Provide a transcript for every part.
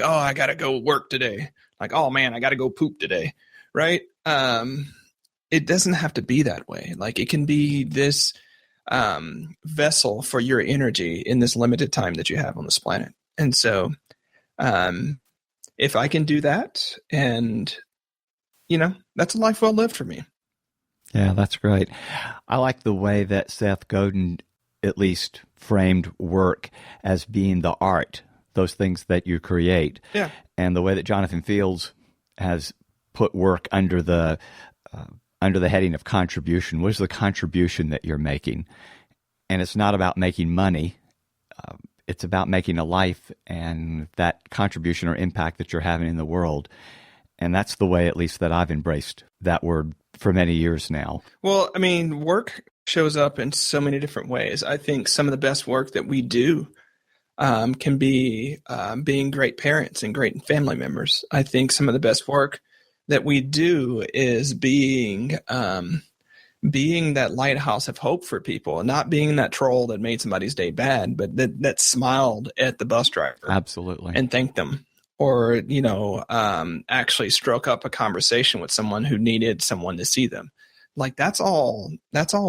oh, I got to go work today. Like, oh man, I got to go poop today. Right. It doesn't have to be that way. Like it can be this vessel for your energy in this limited time that you have on this planet. And so um, if I can do that, and, that's a life well lived for me. Yeah, that's great. I like the way that Seth Godin at least framed work as being the art, those things that you create. Yeah. And the way that Jonathan Fields has put work under the heading of contribution. What is the contribution that you're making? And it's not about making money. It's about making a life and that contribution or impact that you're having in the world. And that's the way, at least, that I've embraced that word for many years now. Well, I mean, work shows up in so many different ways. I think some of the best work that we do can be being great parents and great family members. I think some of the best work that we do is being that lighthouse of hope for people, and not being that troll that made somebody's day bad, but that smiled at the bus driver. Absolutely. And thanked them. Or, actually struck up a conversation with someone who needed someone to see them. Like that's all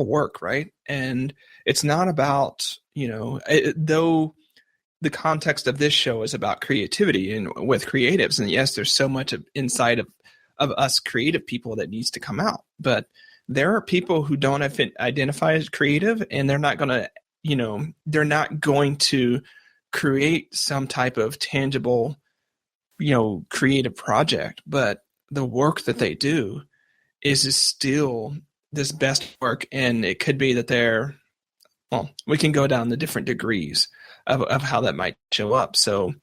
work, right? And it's not about, though the context of this show is about creativity and with creatives. And yes, there's so much inside of us creative people that needs to come out. But there are people who don't identify as creative, and they're not going to, they're not going to create some type of tangible, creative project, but the work that they do is still this best work. And it could be that we can go down the different degrees of how that might show up. So,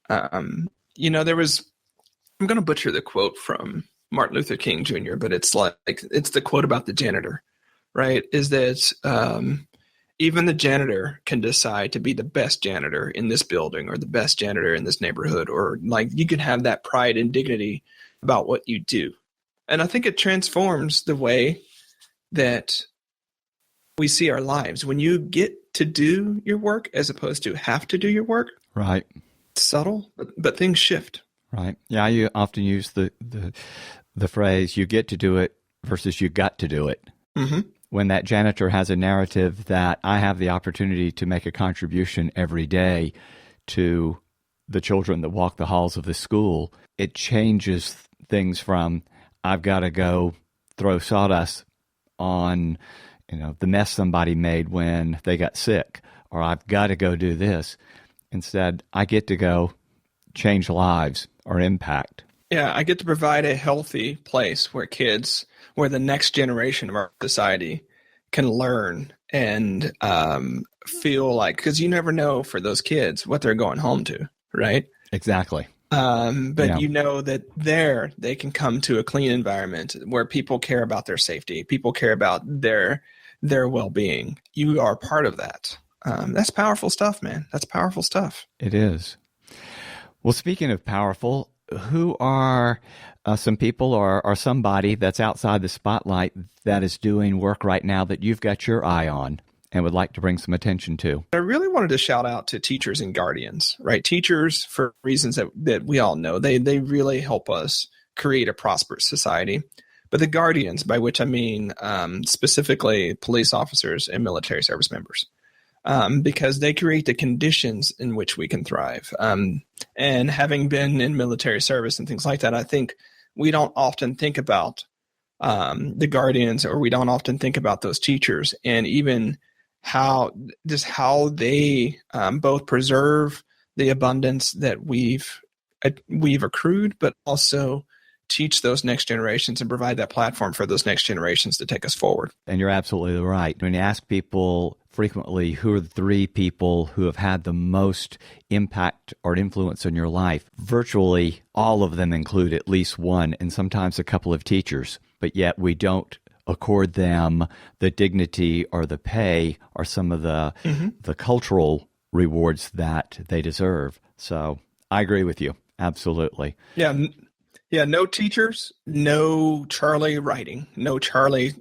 I'm going to butcher the quote from Martin Luther King Jr., but it's the quote about the janitor, right? Is that, even the janitor can decide to be the best janitor in this building or the best janitor in this neighborhood, or like you can have that pride and dignity about what you do. And I think it transforms the way that we see our lives. When you get to do your work as opposed to have to do your work. Right. It's subtle, but things shift. Right. Yeah. You often use the phrase, you get to do it versus you got to do it. Mm-hmm. When that janitor has a narrative that I have the opportunity to make a contribution every day to the children that walk the halls of the school, it changes things from I've got to go throw sawdust on, the mess somebody made when they got sick, or I've got to go do this. Instead, I get to go change lives or impact. Yeah, I get to provide a healthy place where the next generation of our society can learn and feel like, because you never know for those kids what they're going home to, right? Exactly. But Yeah. that they can come to a clean environment where people care about their safety, people care about their well-being. You are part of that. That's powerful stuff, man. That's powerful stuff. It is. Well, speaking of powerful, who are some people or somebody that's outside the spotlight that is doing work right now that you've got your eye on and would like to bring some attention to? I really wanted to shout out to teachers and guardians, right? Teachers, for reasons that we all know, they really help us create a prosperous society. But the guardians, by which I mean specifically police officers and military service members, because they create the conditions in which we can thrive. And having been in military service and things like that, I think we don't often think about the guardians, or we don't often think about those teachers, and even how they both preserve the abundance that we've accrued, but also teach those next generations and provide that platform for those next generations to take us forward. And you're absolutely right. When you ask people frequently who are the three people who have had the most impact or influence on your life, virtually all of them include at least one and sometimes a couple of teachers, but yet we don't accord them the dignity or the pay or some of the cultural rewards that they deserve. So I agree with you. Absolutely. Yeah. No teachers, no Charlie writing, no Charlie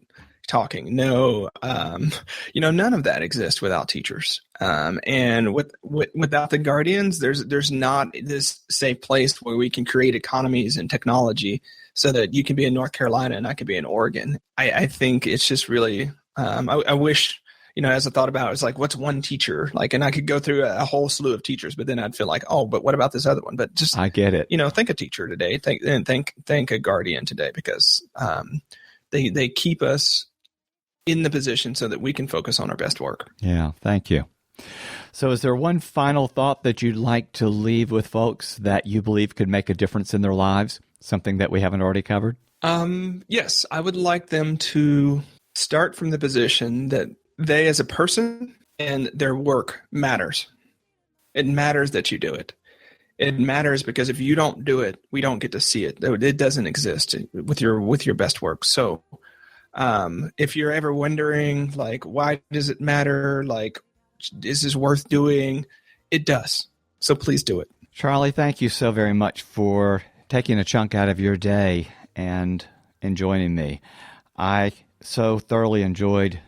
talking, no, none of that exists without teachers. And without the guardians, there's not this safe place where we can create economies and technology so that you can be in North Carolina and I could be in Oregon. I think it's just really, I wish, as I thought about it, it's like, what's one teacher? Like, and I could go through a whole slew of teachers, but then I'd feel like, oh, but what about this other one? But just, I get it. Think a teacher today, think a guardian today, because they keep us in the position so that we can focus on our best work. Yeah, thank you. So is there one final thought that you'd like to leave with folks that you believe could make a difference in their lives? Something that we haven't already covered? Yes, I would like them to start from the position that they as a person and their work matters. It matters that you do it. It matters because if you don't do it, we don't get to see it. It doesn't exist with your best work. So if you're ever wondering, like, why does it matter? Like, is this worth doing? It does. So please do it. Charlie, thank you so very much for taking a chunk out of your day and joining me. I so thoroughly enjoyed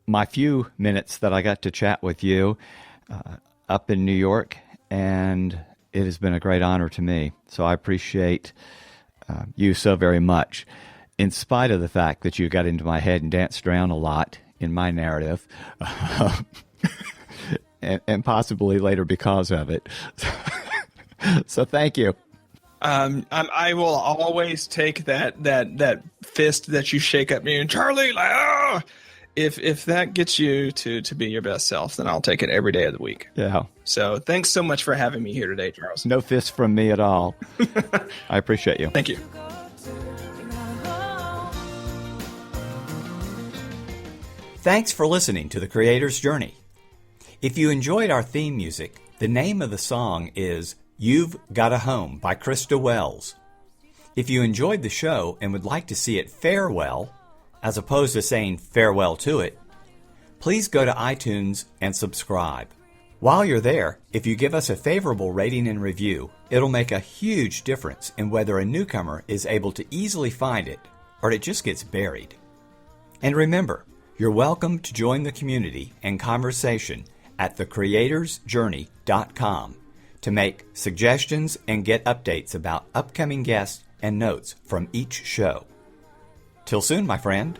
my few minutes that I got to chat with you up in New York, and it has been a great honor to me. So I appreciate you so very much, in spite of the fact that you got into my head and danced around a lot in my narrative, and possibly later because of it. So thank you. I will always take that fist that you shake at me and Charlie, like, oh, if that gets you to be your best self, then I'll take it every day of the week. Yeah. So thanks so much for having me here today, Charles. No fist from me at all. I appreciate you. Thank you. Thanks for listening to The Creator's Journey. If you enjoyed our theme music, the name of the song is You've Got a Home by Krista Wells. If you enjoyed the show and would like to see it fare well, as opposed to saying farewell to it, please go to iTunes and subscribe. While you're there, if you give us a favorable rating and review, it'll make a huge difference in whether a newcomer is able to easily find it or it just gets buried. And remember, you're welcome to join the community and conversation at thecreatorsjourney.com to make suggestions and get updates about upcoming guests and notes from each show. Till soon, my friend.